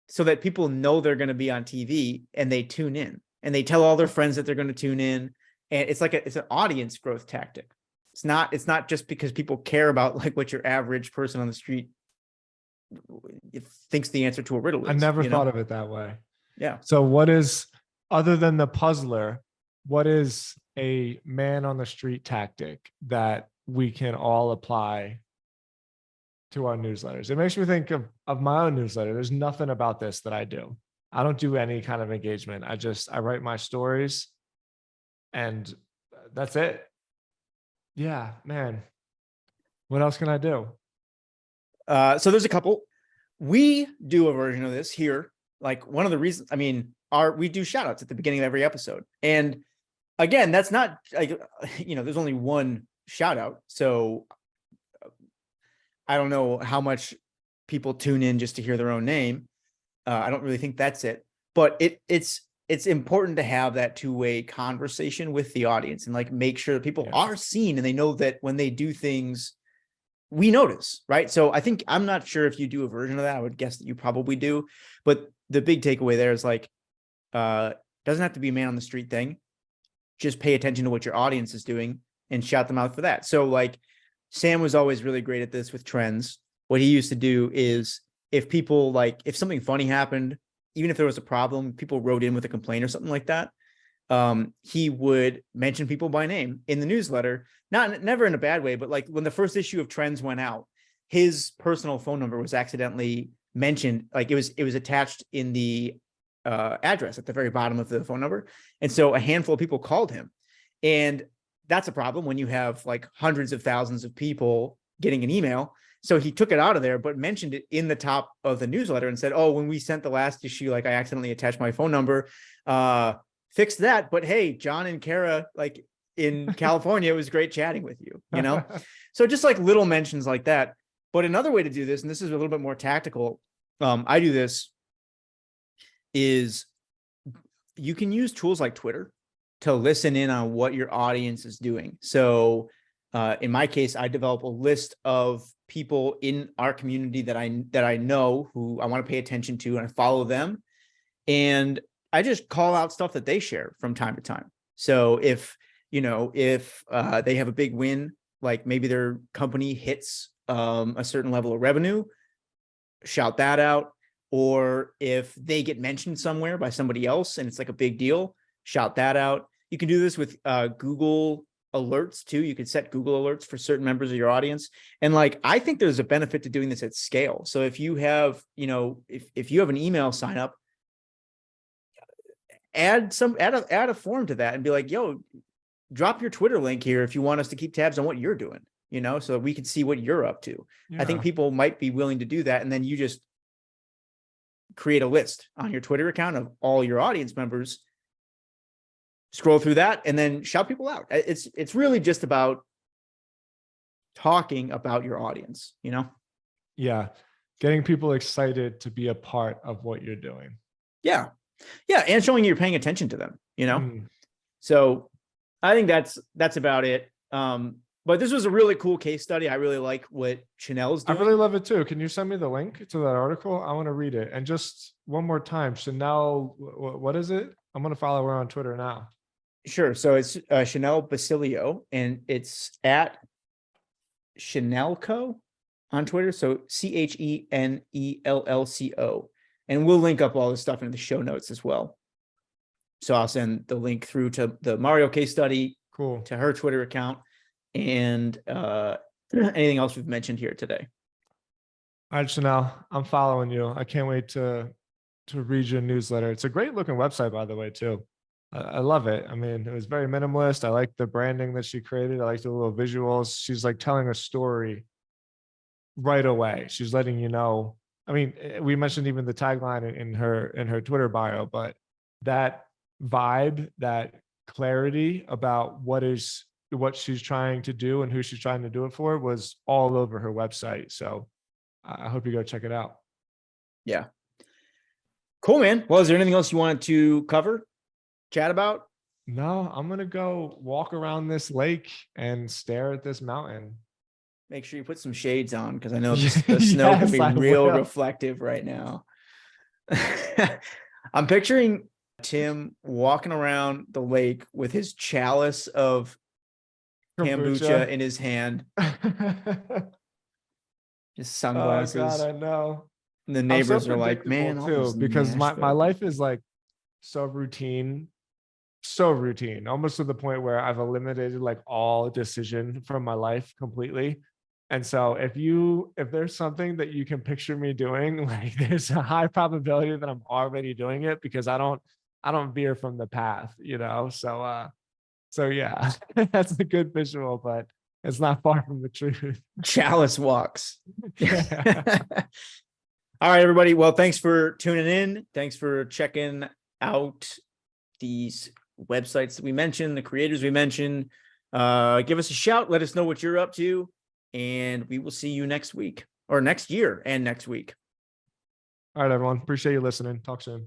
so that people know they're going to be on TV and they tune in, and they tell all their friends that they're going to tune in. And it's like it's an audience growth tactic. It's not just because people care about like what your average person on the street thinks the answer to a riddle is. I never thought of it that way. Yeah. So what is, other than the puzzler, what is a man on the street tactic that we can all apply to our newsletters? It makes me think of my own newsletter. There's nothing about this that I do. I don't do any kind of engagement. I write my stories and that's it. Yeah, man. What else can I do? So there's a couple. We do a version of this here. Like, one of the reasons, we do shout outs at the beginning of every episode. And again, that's not like, there's only one shout out. So I don't know how much people tune in just to hear their own name. I don't really think that's it, but it's important to have that two-way conversation with the audience and like make sure that people are seen and they know that when they do things, we notice, right? So I'm not sure if you do a version of that. I would guess that you probably do, but the big takeaway there is like, doesn't have to be a man on the street thing. Just pay attention to what your audience is doing and shout them out for that. So like Sam was always really great at this with trends. What he used to do is if something funny happened, even if there was a problem, people wrote in with a complaint or something like that, he would mention people by name in the newsletter, never in a bad way, but like when the first issue of Trends went out, his personal phone number was accidentally mentioned. Like it was attached in the address at the very bottom of the phone number. And so a handful of people called him, and that's a problem when you have like hundreds of thousands of people getting an email. So he took it out of there, but mentioned it in the top of the newsletter and said, oh, when we sent the last issue, like I accidentally attached my phone number, fix that. But hey, John and Kara, like in California, it was great chatting with you, So just like little mentions like that. But another way to do this, and this is a little bit more tactical, I do this, is you can use tools like Twitter to listen in on what your audience is doing. So in my case, I develop a list of people in our community that I know who I want to pay attention to, and I follow them, and I just call out stuff that they share from time to time. So if they have a big win, like maybe their company hits a certain level of revenue, shout that out. Or if they get mentioned somewhere by somebody else and it's like a big deal, shout that out. You can do this with Google alerts too. You can set Google alerts for certain members of your audience. And like, I think there's a benefit to doing this at scale. So if you have, if you have an email sign up, add a form to that and be like, yo, drop your Twitter link here if you want us to keep tabs on what you're doing, so that we can see what you're up to. Yeah. I think people might be willing to do that. And then you just create a list on your Twitter account of all your audience members, scroll through that, and then shout people out. It's really just about talking about your audience, Yeah. Getting people excited to be a part of what you're doing. Yeah. Yeah. And showing you're paying attention to them, So I think that's about it. But this was a really cool case study. I really like what Chenell's doing. I really love it too. Can you send me the link to that article? I want to read it. And just one more time, Chenell, what is it? I'm going to follow her on Twitter now. Sure. So it's Chenell Basilio, and it's at Chenellco on Twitter. So CHENELLCO. And we'll link up all this stuff in the show notes as well. So I'll send the link through to the Mario case study, cool, to her Twitter account, and anything else we've mentioned here today. All right, Chenell, I'm following you. I can't wait to read your newsletter. It's a great looking website, by the way, too. I love it. I mean, it was very minimalist. I like the branding that she created. I like the little visuals. She's like telling a story right away. She's letting you know. I mean, we mentioned even the tagline in her Twitter bio, but that vibe, that clarity about what she's trying to do and who she's trying to do it for was all over her website. So I hope you go check it out. Yeah. Cool, man. Well, is there anything else you wanted to cover, chat about? No, I'm going to go walk around this lake and stare at this mountain. Make sure you put some shades on, because I know the snow can be real reflective right now. I'm picturing Tim walking around the lake with his chalice of kombucha in his hand. Just sunglasses. Oh God, I know. And the neighbors are like, man, too, because my life is like so routine, almost to the point where I've eliminated like all decision from my life completely. And so if there's something that you can picture me doing, like there's a high probability that I'm already doing it, because I don't veer from the path, So yeah, that's a good visual, but it's not far from the truth. Chalice walks. Yeah. All right, everybody. Well, thanks for tuning in. Thanks for checking out these websites that we mentioned, the creators we mentioned. Give us a shout. Let us know what you're up to. And we will see you next week, or next year and next week. All right, everyone. Appreciate you listening. Talk soon.